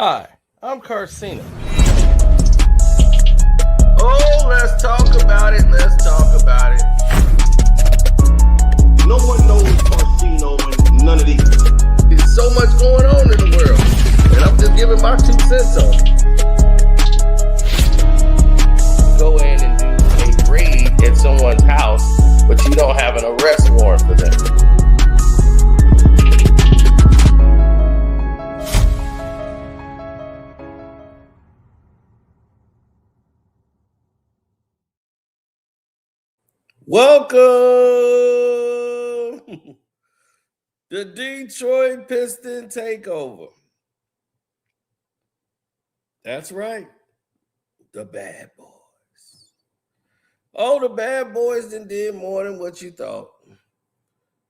Hi, I'm Carcina. Oh, let's talk about it. Let's talk about it. No one knows Carcino and none of these. There's so much going on in the world, and I'm just giving my 2 cents on it. Go in and do a raid at someone's house, but you don't have an arrest warrant for them. Welcome the Detroit Pistons takeover. That's right, the bad boys. Oh, the bad boys did more than what you thought.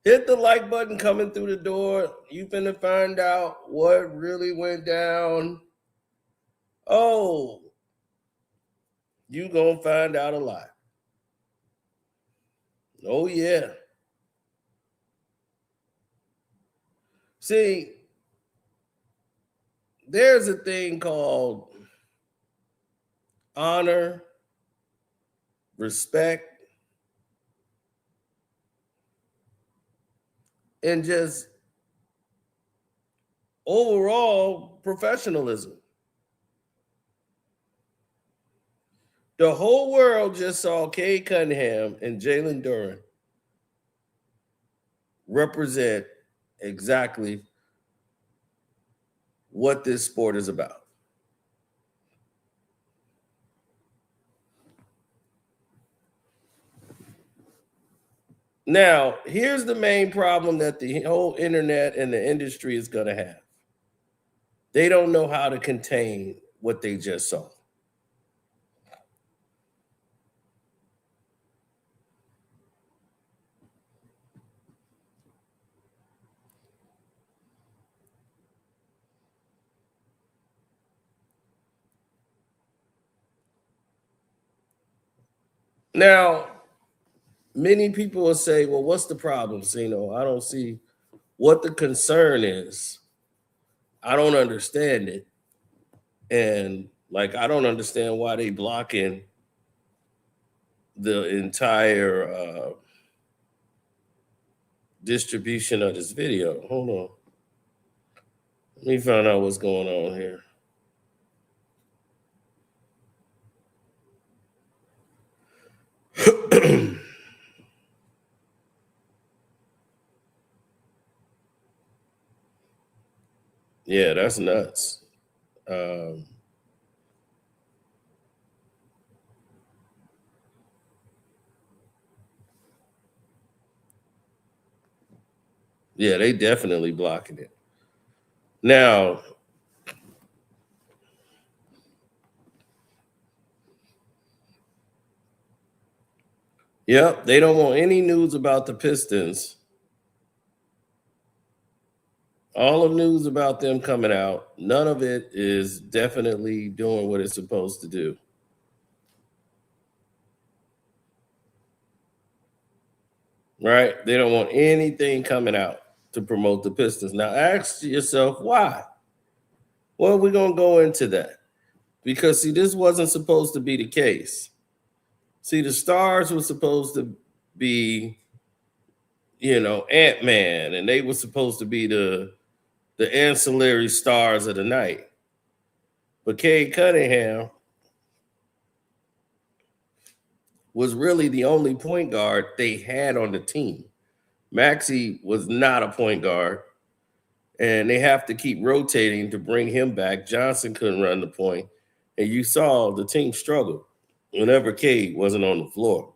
Hit the like button coming through the door. You finna find out what really went down. Oh, you gonna find out a lot. Oh, yeah. See, there's a thing called honor, respect, and just overall professionalism. The whole world just saw Cade Cunningham and Jalen Duren represent exactly what this sport is about. Now, here's the main problem that the whole internet and the industry is going to have. They don't know how to contain what they just saw. Now, many people will say, well, what's the problem, Sino? I don't see what the concern is. I don't understand it. And I don't understand why they blocking the entire distribution of this video. Hold on. Let me find out what's going on here. Yeah, that's nuts. Yeah, they definitely blocking it. Now, yep, they don't want any news about the Pistons. All the news about them coming out, none of it is definitely doing what it's supposed to do. Right? They don't want anything coming out to promote the Pistons. Now, ask yourself why. Well, we're going to go into that because, see, this wasn't supposed to be the case. See, the stars were supposed to be, Ant-Man, and they were supposed to be the ancillary stars of the night. But Cade Cunningham was really the only point guard they had on the team. Maxey was not a point guard, and they have to keep rotating to bring him back. Johnson couldn't run the point, and you saw the team struggle whenever Cade wasn't on the floor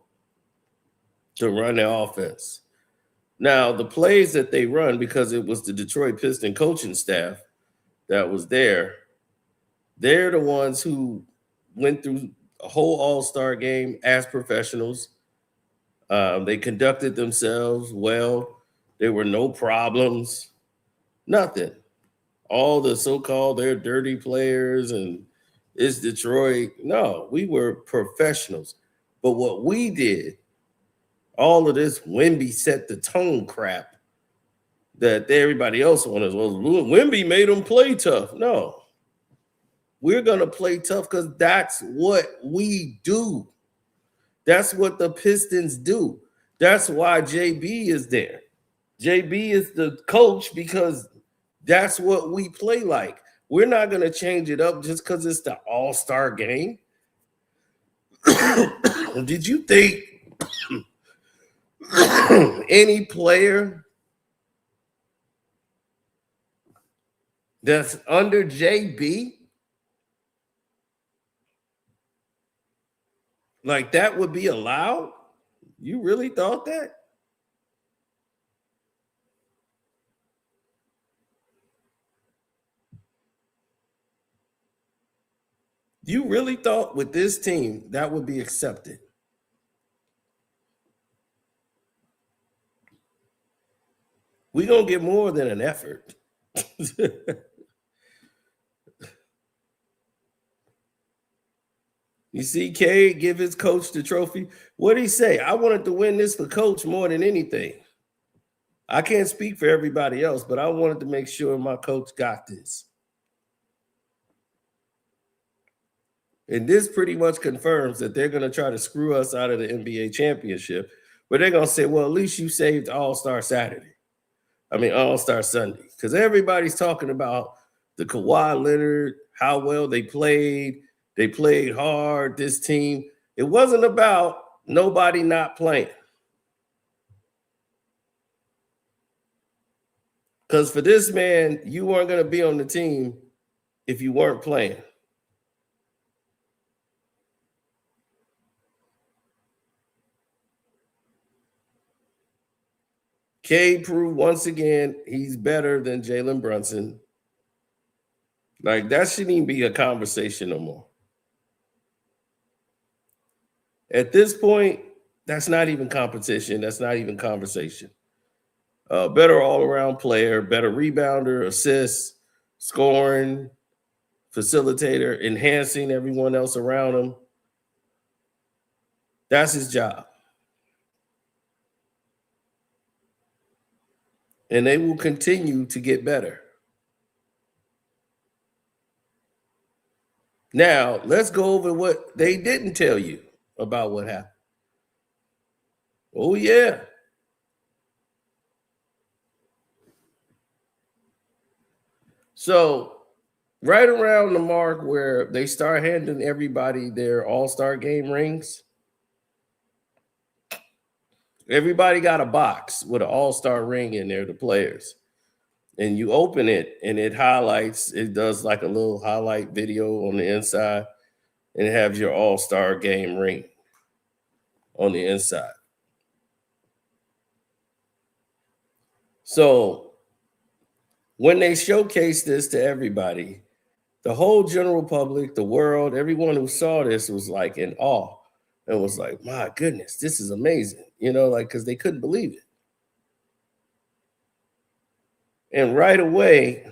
to run their offense. Now, the plays that they run, because it was the Detroit Pistons coaching staff that was there, they're the ones who went through a whole all-star game as professionals. They conducted themselves well. There were no problems, nothing. All the so-called they're dirty players and it's Detroit. No, we were professionals. But what we did, all of this Wemby set the tone crap that everybody else wanted. Well, Wemby made them play tough. No. We're going to play tough because that's what we do. That's what the Pistons do. That's why JB is there. JB is the coach because that's what we play like. We're not going to change it up just because it's the all-star game. Did you think any player that's under JB, like that would be allowed? You really thought that? You really thought with this team that would be accepted? We're going to get more than an effort. You see Cade give his coach the trophy. What did he say? I wanted to win this for coach more than anything. I can't speak for everybody else, but I wanted to make sure my coach got this. And this pretty much confirms that they're going to try to screw us out of the NBA championship, but they're going to say, well, at least you saved All-Star Sunday. Because everybody's talking about the Kawhi Leonard, how well they played. They played hard, this team. It wasn't about nobody not playing. Because for this man, you weren't going to be on the team if you weren't playing. Cade proved once again he's better than Jalen Brunson. Like, that shouldn't even be a conversation no more. At this point, that's not even competition. That's not even conversation. Better all-around player, better rebounder, assists, scoring, facilitator, enhancing everyone else around him. That's his job. And they will continue to get better. Now, let's go over what they didn't tell you about what happened. Oh, yeah. So, right around the mark where they start handing everybody their all-star game rings, everybody got a box with an all-star ring in there, the players. And you open it, and it highlights, it does like a little highlight video on the inside, and it has your all-star game ring on the inside. So when they showcased this to everybody, the whole general public, the world, everyone who saw this was like in awe. And was like, my goodness, this is amazing. Like, because they couldn't believe it. And right away,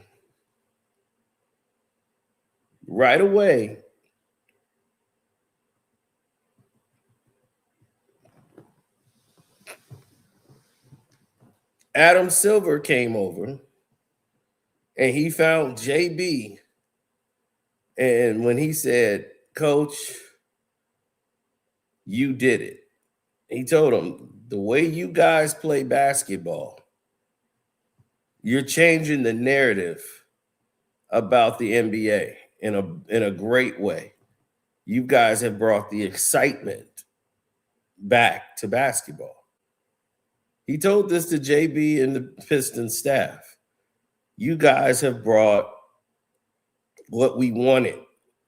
Adam Silver came over and he found JB. And when he said, Coach, you did it. He told him, the way you guys play basketball, you're changing the narrative about the NBA in a great way. You guys have brought the excitement back to basketball. He told this to JB and the Pistons staff. You guys have brought what we wanted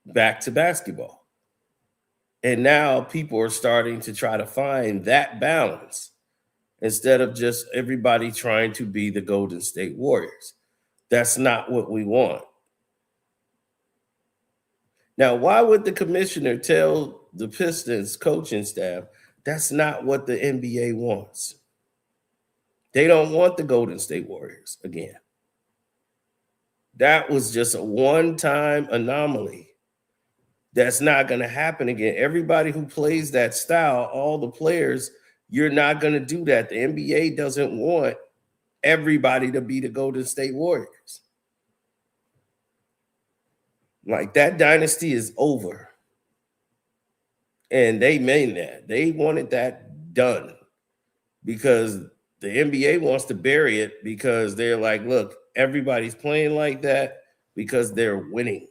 back to basketball. And now people are starting to try to find that balance instead of just everybody trying to be the Golden State Warriors. That's not what we want. Now, why would the commissioner tell the Pistons coaching staff that's not what the NBA wants? They don't want the Golden State Warriors again. That was just a one-time anomaly. That's not going to happen again. Everybody who plays that style, all the players, you're not going to do that. The NBA doesn't want everybody to be the Golden State Warriors. Like that dynasty is over. And they mean that. They wanted that done because the NBA wants to bury it because they're like, look, everybody's playing like that because they're winning.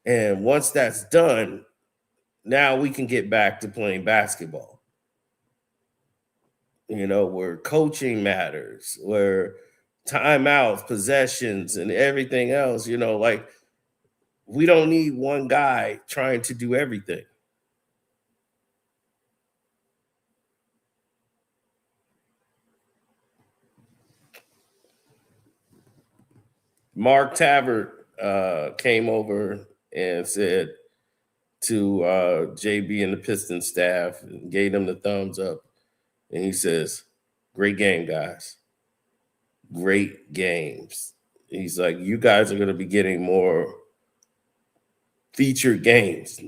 And once that's done, now we can get back to playing basketball. You know, where coaching matters, where timeouts, possessions, and everything else, you know, like we don't need one guy trying to do everything. Mark Tavert came over and said to JB and the Pistons staff and gave them the thumbs up. And he says, great game, guys. Great games. He's like, you guys are going to be getting more featured games.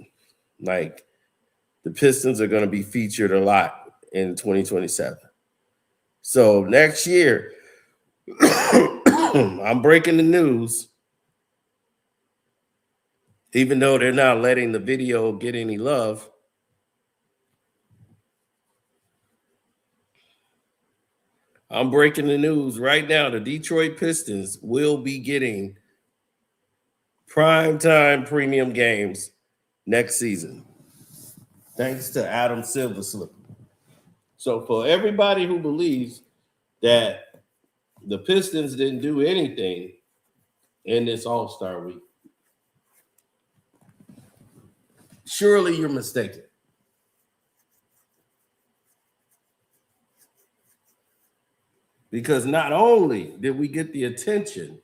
Like the Pistons are going to be featured a lot in 2027. So next year, I'm breaking the news. Even though they're not letting the video get any love, I'm breaking the news right now. The Detroit Pistons will be getting primetime premium games next season, thanks to Adam Silver slip. So for everybody who believes that the Pistons didn't do anything in this All-Star week, surely you're mistaken. Because not only did we get the attention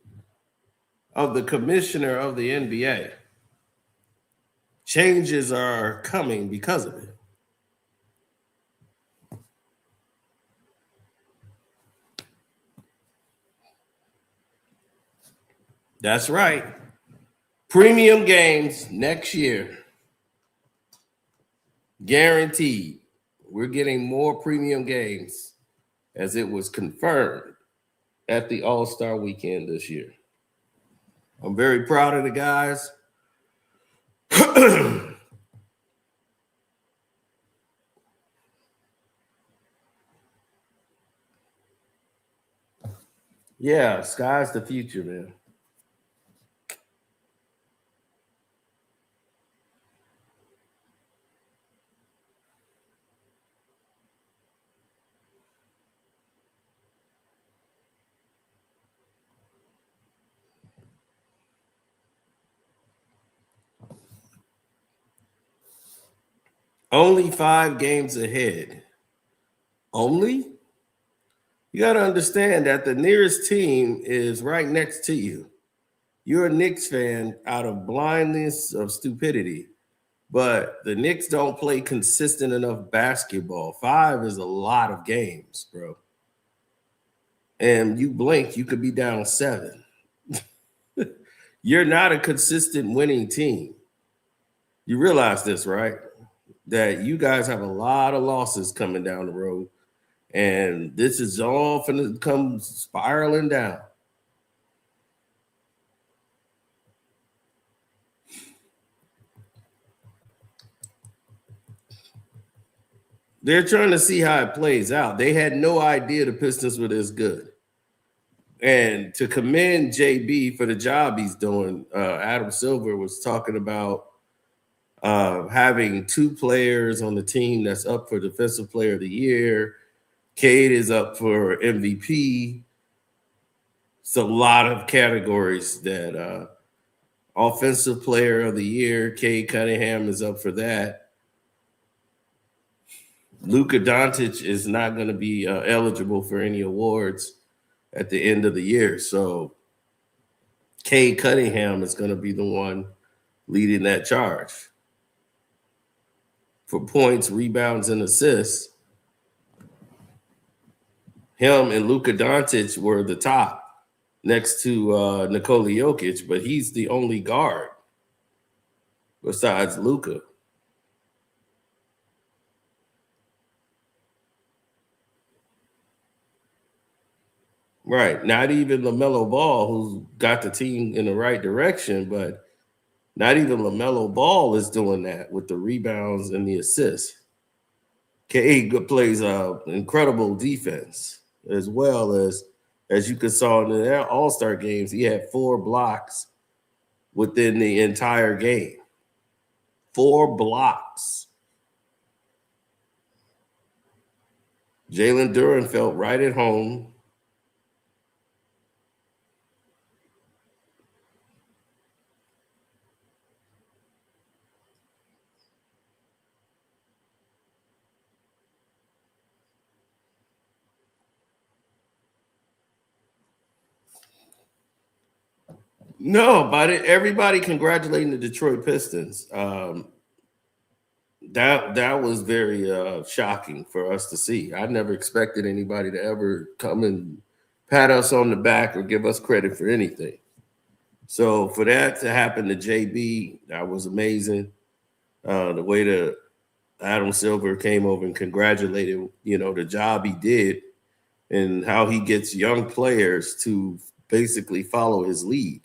of the commissioner of the NBA, changes are coming because of it. That's right. Premium games next year. Guaranteed. We're getting more premium games as it was confirmed at the All-Star weekend this year. I'm very proud of the guys. Yeah, sky's the future, man. Only 5 games ahead. Only? You got to understand that the nearest team is right next to you. You're a Knicks fan out of blindness of stupidity, but the Knicks don't play consistent enough basketball. 5 is a lot of games, bro. And you blink, you could be down 7. You're not a consistent winning team. You realize this, right? That you guys have a lot of losses coming down the road. And this is all going to come spiraling down. They're trying to see how it plays out. They had no idea the Pistons were this good. And to commend JB for the job he's doing, Adam Silver was talking about having 2 players on the team that's up for Defensive Player of the Year. Cade is up for MVP. It's a lot of categories that Offensive Player of the Year, Cade Cunningham is up for that. Luka Doncic is not going to be eligible for any awards at the end of the year. So Cade Cunningham is going to be the one leading that charge. For points, rebounds, and assists, him and Luka Doncic were the top next to Nikola Jokic, but he's the only guard besides Luka. Right. Not even LaMelo Ball, who's got the team in the right direction, but not even LaMelo Ball is doing that with the rebounds and the assists. Cade plays incredible defense as well as you could saw in the All-Star games. He had 4 blocks within the entire game. 4 blocks. Jalen Duren felt right at home. No, but everybody congratulating the Detroit Pistons. That was very shocking for us to see. I never expected anybody to ever come and pat us on the back or give us credit for anything. So for that to happen to JB, that was amazing. The way that Adam Silver came over and congratulated, the job he did and how he gets young players to basically follow his lead.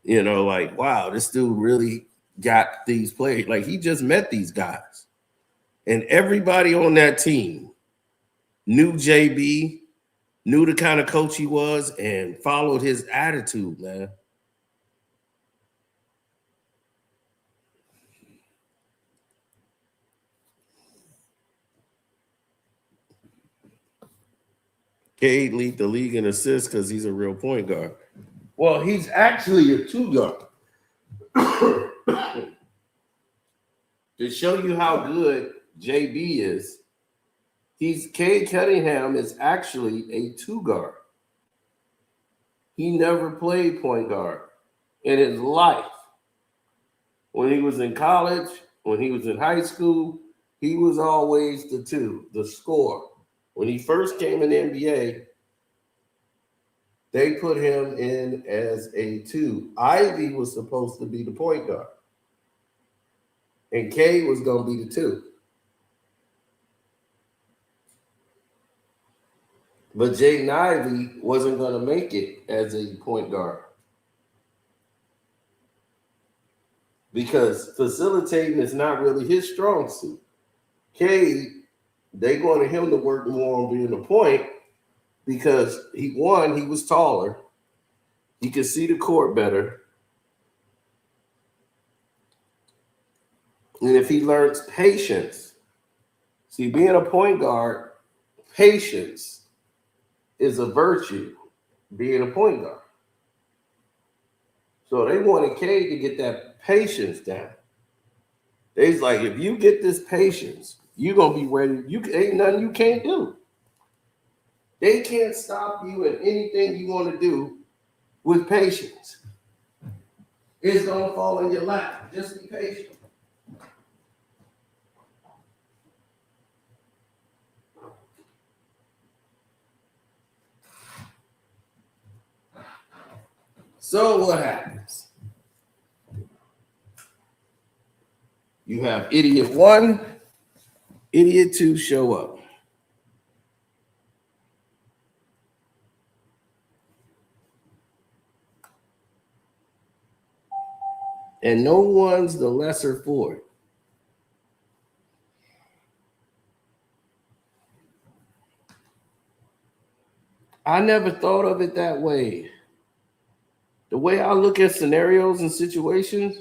Like, wow, this dude really got these players. Like, he just met these guys. And everybody on that team knew JB, knew the kind of coach he was, and followed his attitude, man. Cade lead the league in assists because he's a real point guard. Well, he's actually a 2 guard. To show you how good JB is, Cade Cunningham is actually a 2 guard. He never played point guard in his life. When he was in college, when he was in high school, he was always the 2, the scorer. When he first came in the NBA, they put him in as a 2. Ivy was supposed to be the point guard. And Cade was going to be the 2. But Jaden Ivey wasn't going to make it as a point guard. Because facilitating is not really his strong suit. Cade, they wanted him to work more on being a point because he was taller. He could see the court better. And if he learns patience, see, being a point guard, patience is a virtue, being a point guard. So they wanted Cade to get that patience down. They's like, if you get this patience, you're going to be ready. Ain't nothing you can't do. They can't stop you in anything you want to do with patience. It's going to fall in your lap. Just be patient. So what happens? You have idiot 1, idiot 2 show up. And no one's the lesser for it. I never thought of it that way. The way I look at scenarios and situations,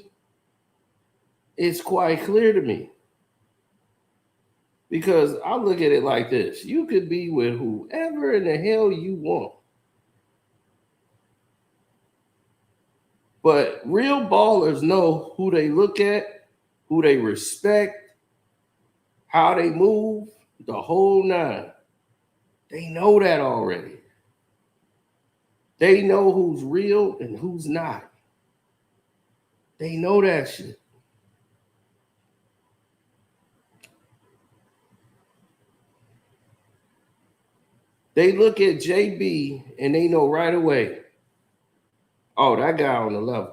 it's quite clear to me. Because I look at it like this. You could be with whoever in the hell you want. But real ballers know who they look at, who they respect, how they move, the whole 9. They know that already. They know who's real and who's not. They know that shit. They look at JB and they know right away, oh, that guy on the level.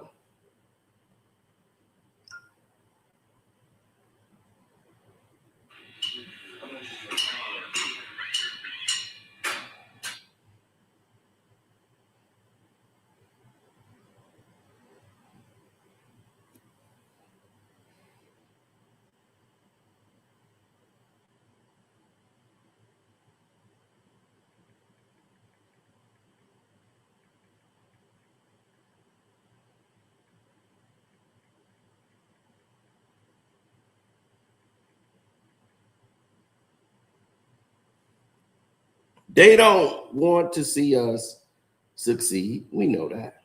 They don't want to see us succeed. We know that.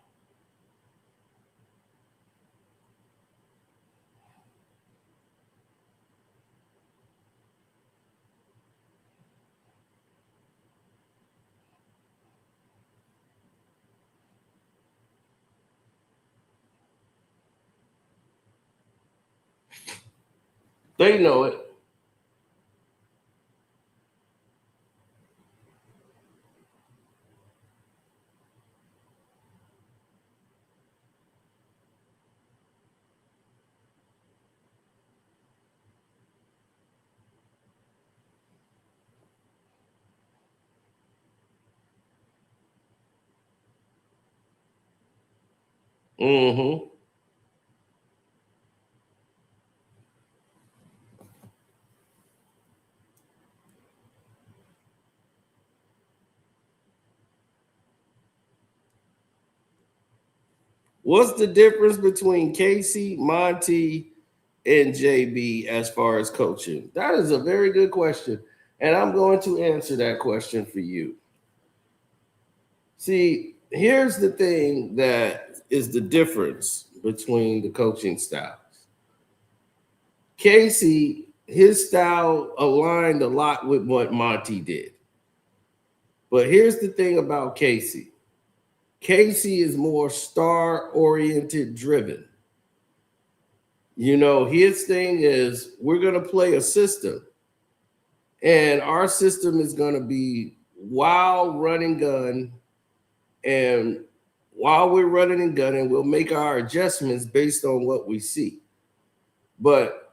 They know it. Mm-hmm. What's the difference between Casey, Monty, and JB as far as coaching? That is a very good question. And I'm going to answer that question for you. See, here's the thing that is the difference between the coaching styles. Casey, his style aligned a lot with what Monty did. But here's the thing about Casey. Casey is more star-oriented driven. You know, his thing is we're going to play a system. And our system is going to be wild run and gun. And while we're running and gunning, we'll make our adjustments based on what we see. But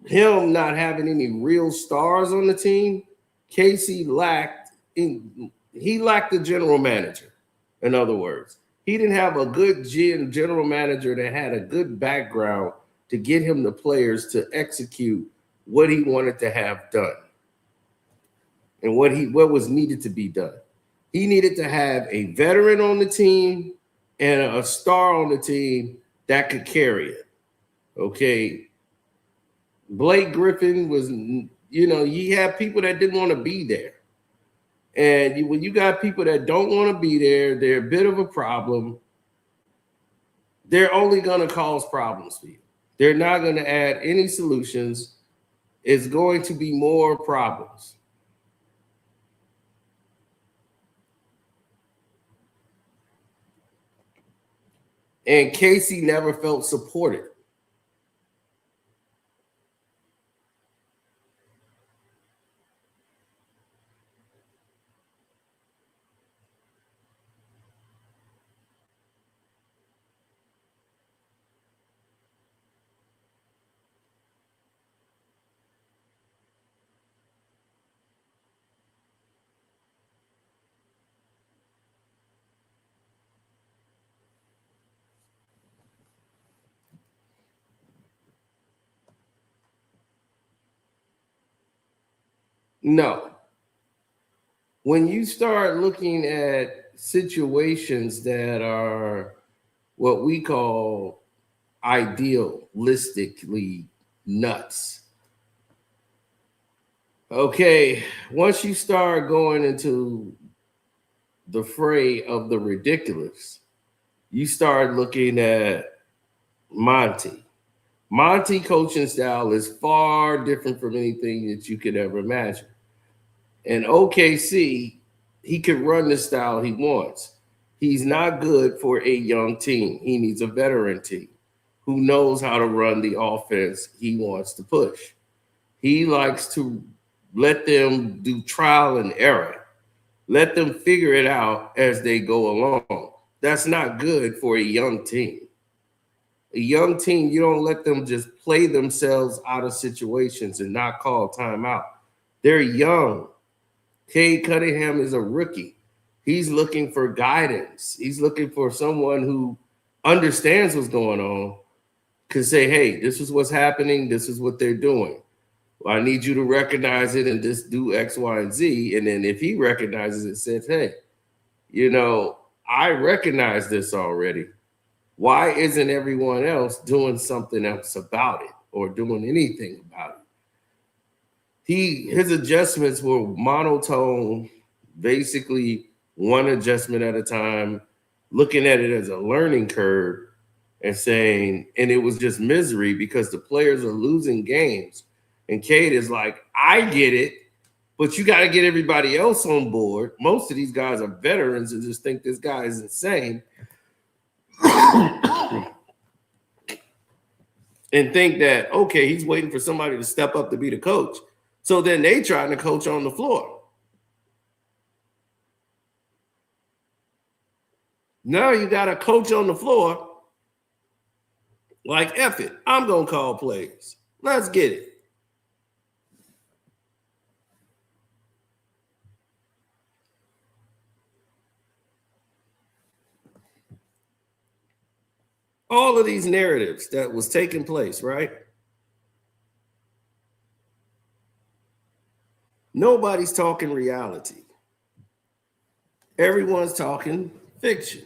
him not having any real stars on the team, Casey lacked the general manager. In other words, he didn't have a good general manager that had a good background to get him the players to execute what he wanted to have done and what was needed to be done. He needed to have a veteran on the team and a star on the team that could carry it. Okay. Blake Griffin was, you have people that didn't want to be there. And when you got people that don't want to be there, they're a bit of a problem. They're only going to cause problems for you. They're not going to add any solutions. It's going to be more problems. And Casey never felt supported. No. When you start looking at situations that are what we call idealistically nuts, okay, once you start going into the fray of the ridiculous, you start looking at Monty. Monty coaching style is far different from anything that you could ever imagine. And OKC, he could run the style he wants. He's not good for a young team. He needs a veteran team who knows how to run the offense he wants to push. He likes to let them do trial and error. Let them figure it out as they go along. That's not good for a young team. A young team, you don't let them just play themselves out of situations and not call timeout. They're young. Cade Cunningham is a rookie. He's looking for guidance. He's looking for someone who understands what's going on, can say, hey, this is what's happening. This is what they're doing. Well, I need you to recognize it and just do X, Y, and Z. And then if he recognizes it, says, hey, I recognize this already. Why isn't everyone else doing something else about it or doing anything about it? His adjustments were monotone basically one adjustment at a time, looking at it as a learning curve and saying, and it was just misery because the players are losing games. And Cade is like, I get it, but you got to get everybody else on board. Most of these guys are veterans and just think this guy is insane. And think that, okay, he's waiting for somebody to step up to be the coach. So then they trying to coach on the floor. Now you got a coach on the floor like, F it, I'm going to call plays. Let's get it. All of these narratives that was taking place, right? Nobody's talking reality. Everyone's talking fiction.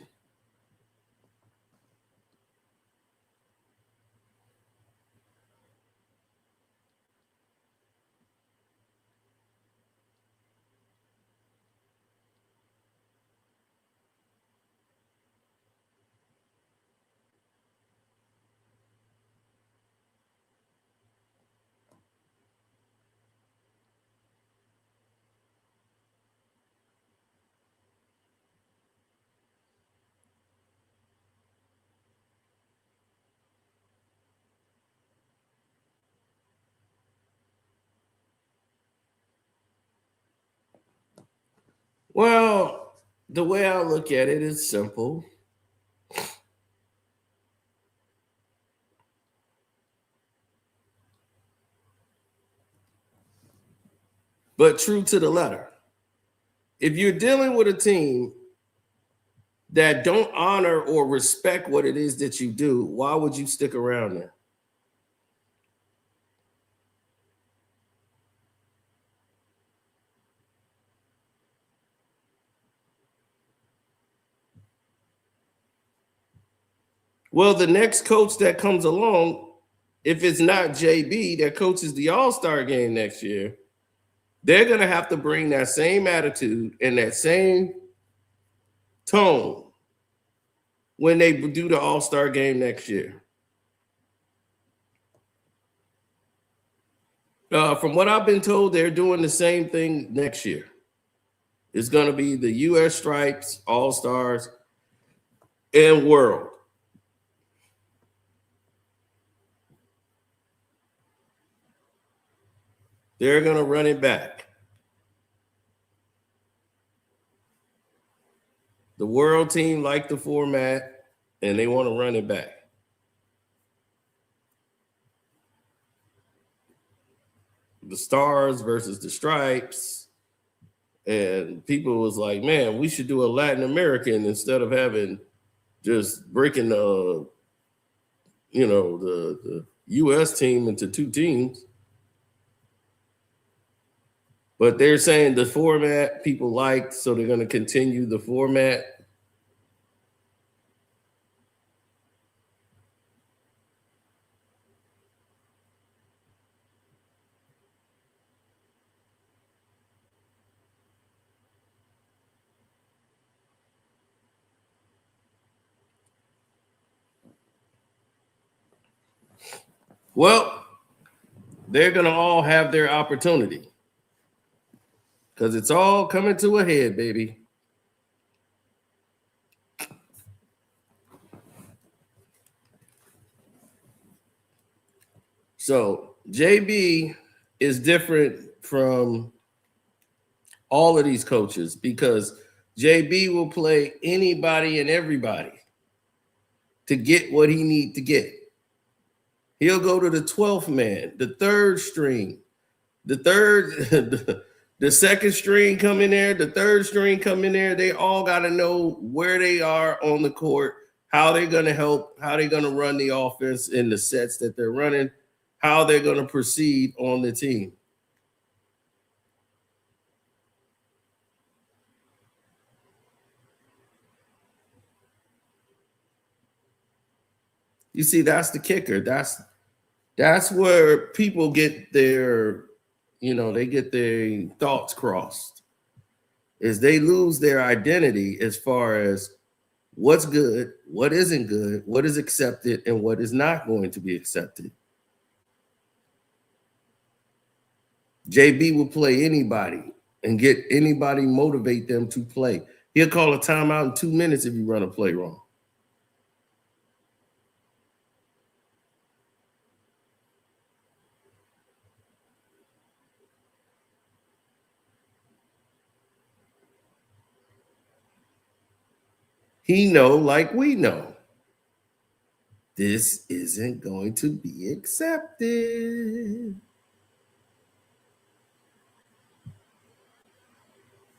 Well, the way I look at it is simple. But true to the letter. If you're dealing with a team that don't honor or respect what it is that you do, why would you stick around there? Well, the next coach that comes along, if it's not JB that coaches the All-Star game next year, they're going to have to bring that same attitude and that same tone when they do the All-Star game next year. From what I've been told, they're doing the same thing next year. It's going to be the U.S. Stripes, All-Stars, and World. They're going to run it back. The World team liked the format, and they want to run it back. The Stars versus the Stripes, and people was like, man, we should do a Latin American instead of having just breaking the U.S. team into two teams. But they're saying the format people liked, so they're going to continue the format. Well, they're going to all have their opportunity because it's all coming to a head, baby. So JB is different from all of these coaches because JB will play anybody and everybody to get what he needs to get. He'll go to the 12th man, the third string, the second string come in there, the third string come in there. They all got to know where they are on the court, how they're going to help, how they're going to run the offense in the sets that they're running, how they're going to proceed on the team. You see, that's the kicker. That's where people get their, they get their thoughts crossed. is they lose their identity as far as what's good, what isn't good, what is accepted, and what is not going to be accepted. JB will play anybody and get anybody, motivate them to play. He'll call a timeout in 2 minutes if you run a play wrong. He know, like we know, this isn't going to be accepted.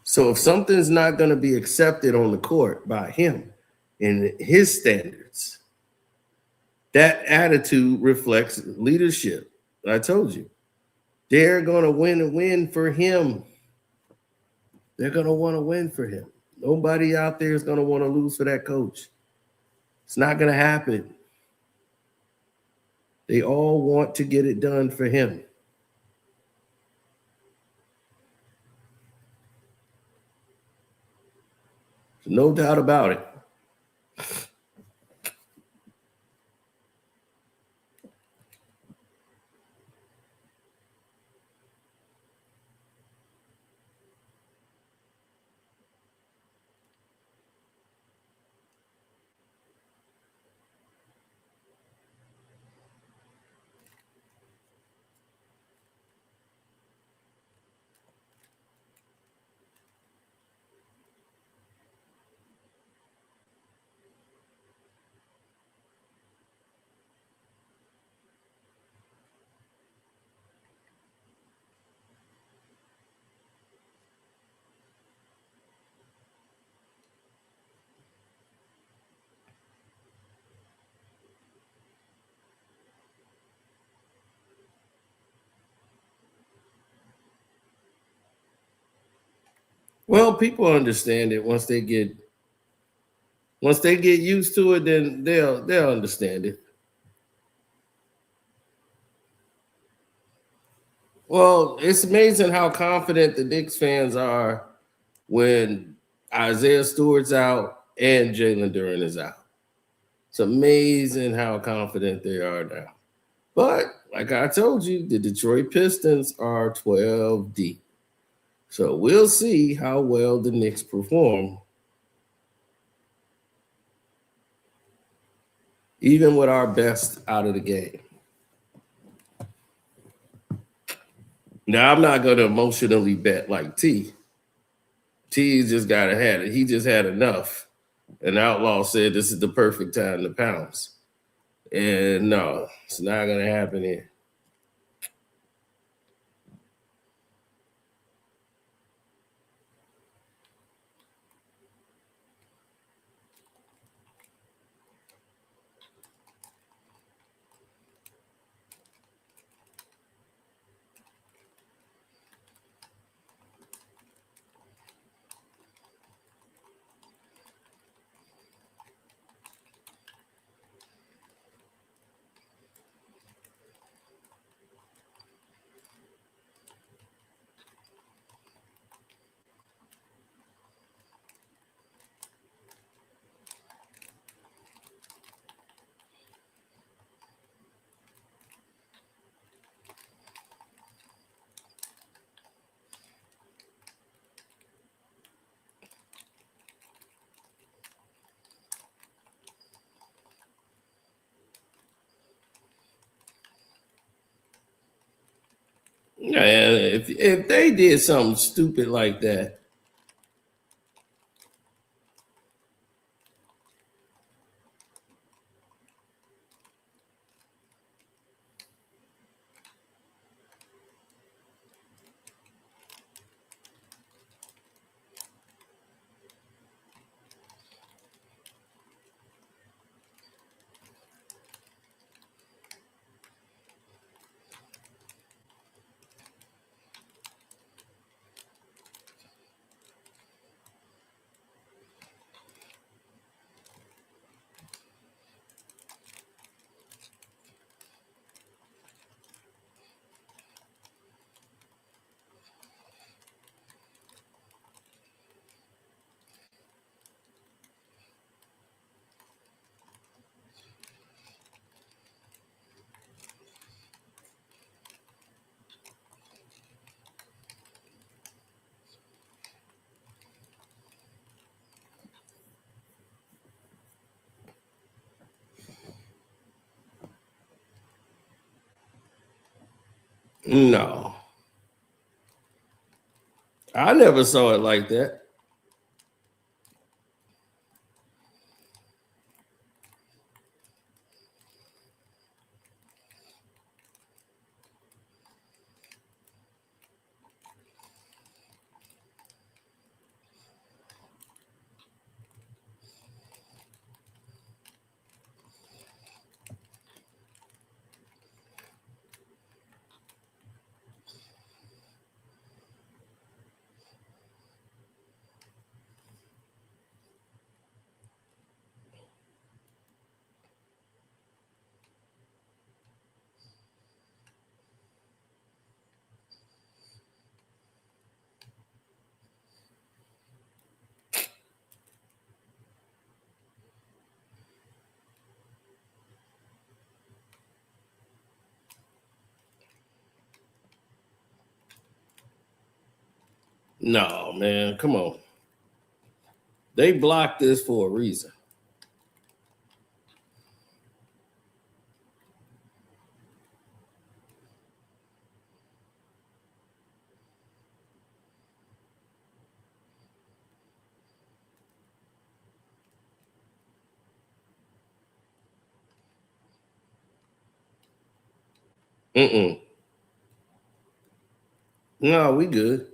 So if something's not going to be accepted on the court by him and his standards, that attitude reflects leadership. I told you, they're going to win for him. They're going to want to win for him. Nobody out there is going to want to lose for that coach. It's not going to happen. They all want to get it done for him. No doubt about it. Well, people understand it once they get used to it, then they'll understand it. Well, it's amazing how confident the Knicks fans are when Isaiah Stewart's out and Jalen Duren is out. It's amazing how confident they are now. But like I told you, the Detroit Pistons are 12 deep. So we'll see how well the Knicks perform, even with our best out of the game. Now, I'm not going to emotionally bet like T. T just got to have it. He just had enough. And Outlaw said this is the perfect time to pounce. And no, it's not going to happen here. Yeah, if they did something stupid like that, No. I never saw it like that. No, man, come on. They blocked this for a reason. Mm-mm. No, we good.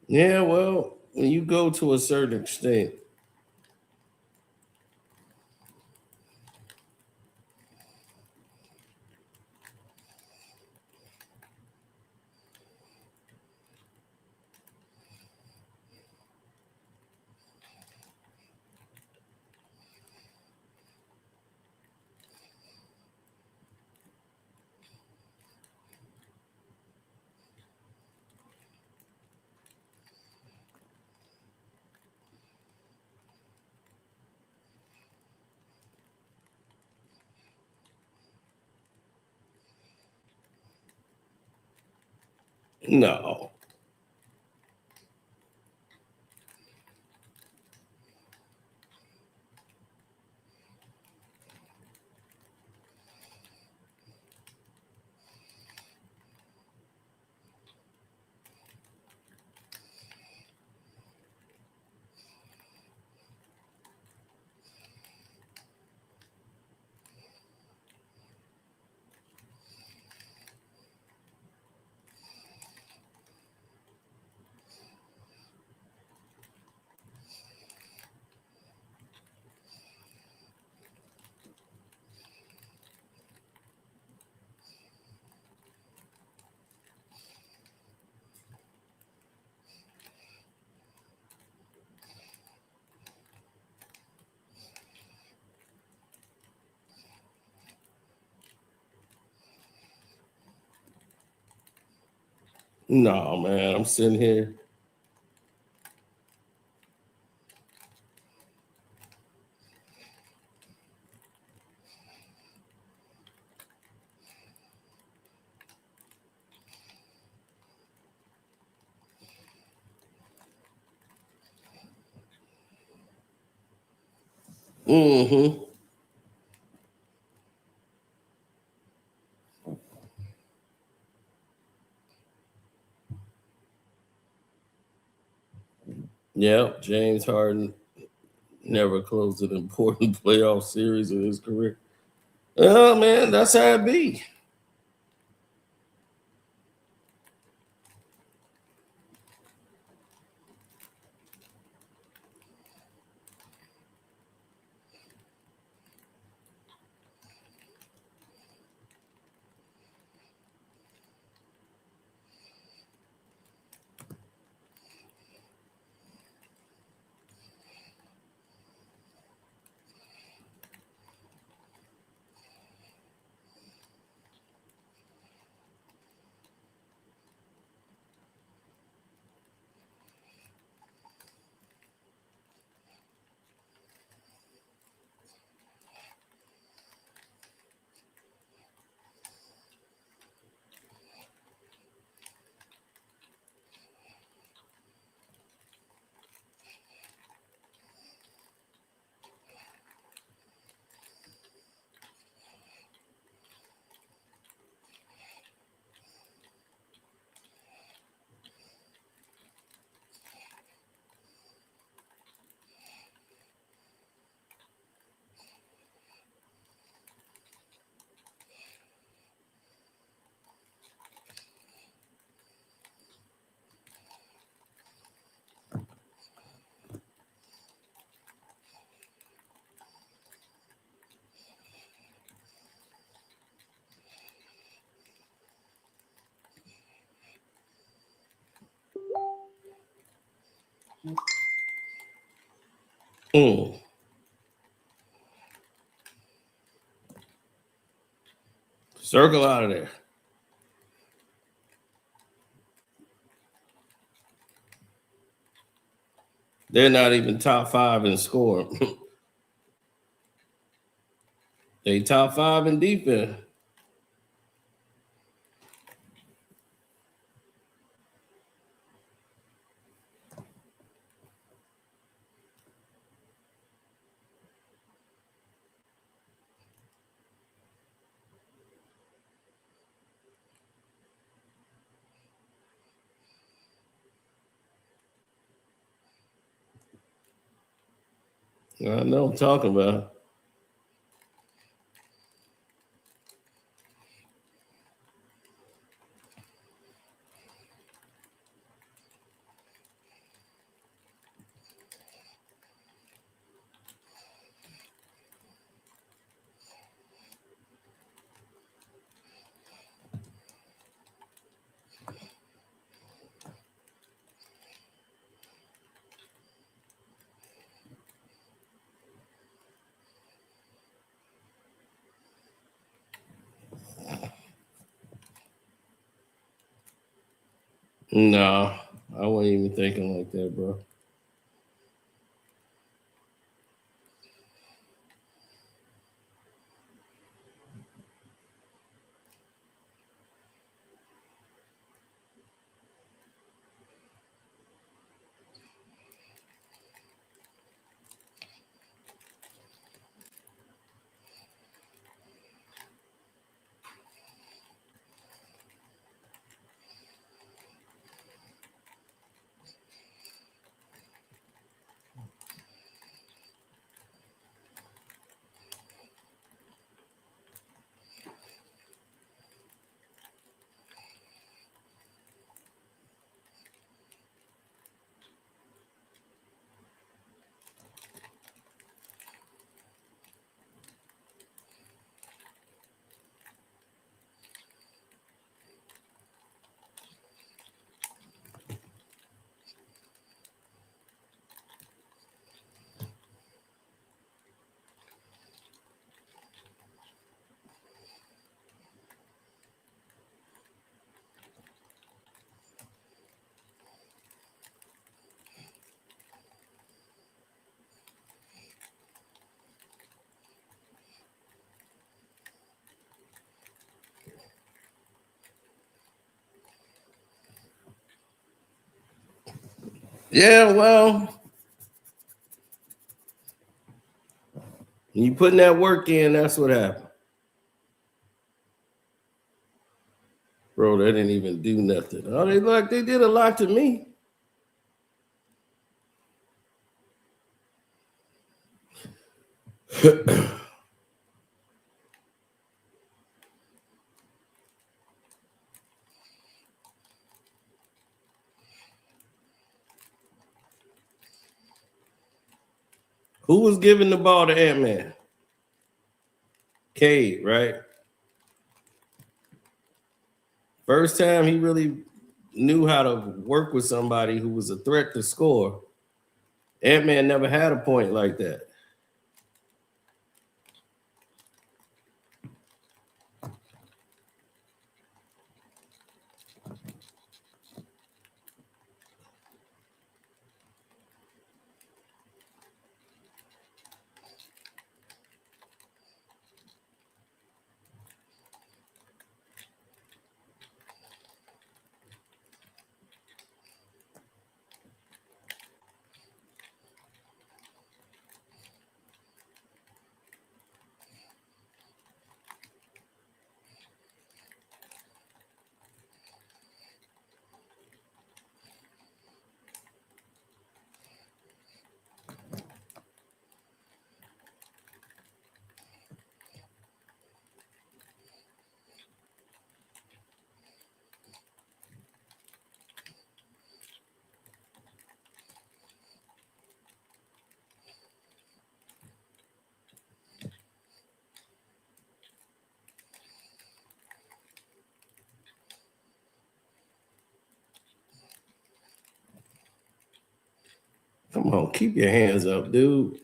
Yeah, well, when you go to a certain extent, no. No, man. I'm sitting here. Mm-hmm. Yep, James Harden never closed an important playoff series in his career. Oh man, that's how it be. Circle out of there. They're not even top 5 in score. They top 5 in defense. I know what I'm talking about. No, I wasn't even thinking like that, bro. Yeah, well, when you putting that work in, that's what happened. Bro, they didn't even do nothing. Oh, they did a lot to me. Who was giving the ball to Ant-Man? Cade, right? First time he really knew how to work with somebody who was a threat to score. Ant-Man never had a point like that. Come on, keep your hands up, dude.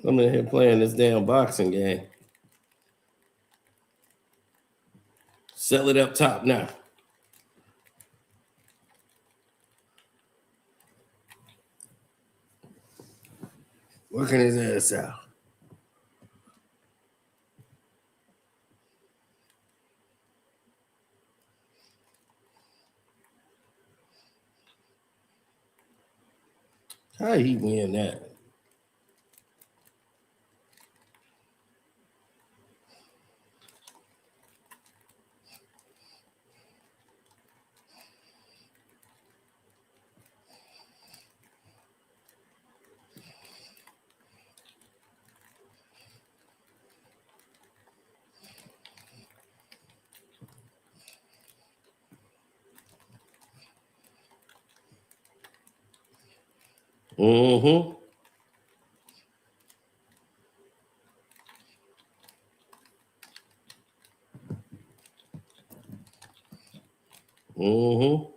I'm in here playing this damn boxing game. Sell it up top now. Working his ass out. How he win that? Mm-hmm. Mm-hmm.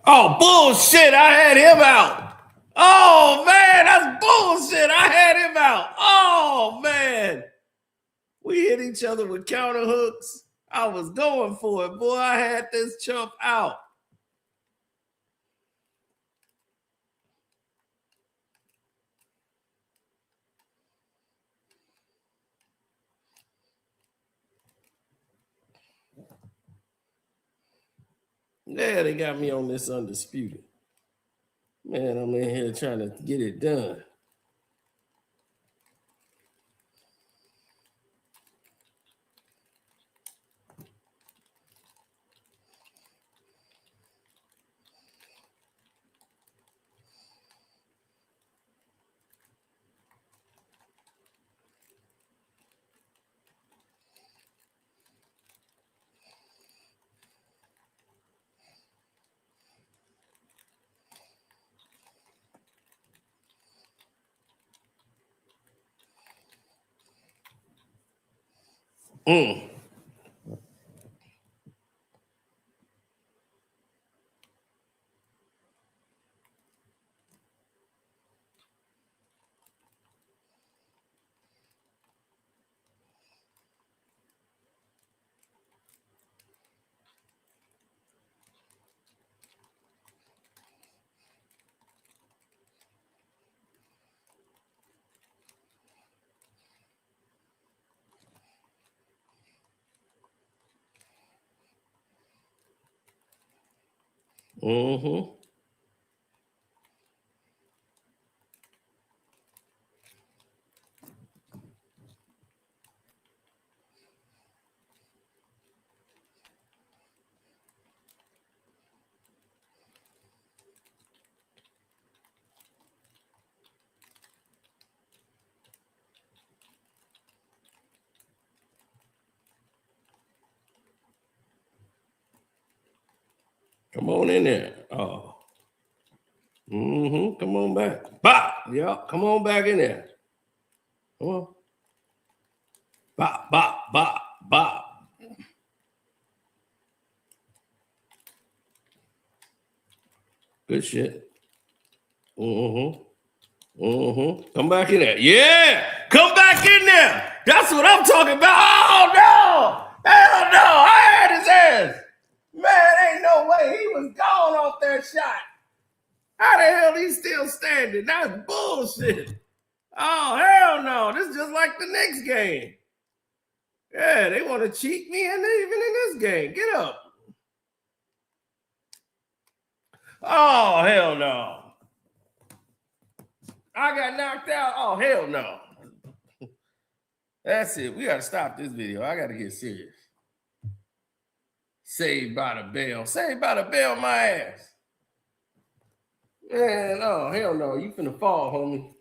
Oh, bullshit. I had him out. Oh, man, that's bullshit. I had him out. Oh, man. We hit each other with counter hooks. I was going for it. Boy, I had this chump out. Yeah, they got me on this undisputed. Man, I'm in here trying to get it done. Mm. Mm-hmm. Come on in there. Oh. Mm-hmm. Come on back. Bop. Yeah. Come on back in there. Come on. Bop, bop, bop, bop. Good shit. Mm-hmm. Mm-hmm. Come back in there. Yeah. Come back in there. That's what I'm talking about. Oh, no. Hell no. I had his ass. Man, ain't no way he was gone off that shot. How the hell he still standing? That's bullshit. Oh, hell no. This is just like the next game. Yeah, they want to cheat me and even in this game. Get up. Oh, hell no. I got knocked out. Oh, hell no. That's it. We got to stop this video. I got to get serious. Saved by the bell. Saved by the bell, my ass. Man, oh, hell no. You finna fall, homie.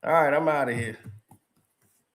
All right, I'm out of here.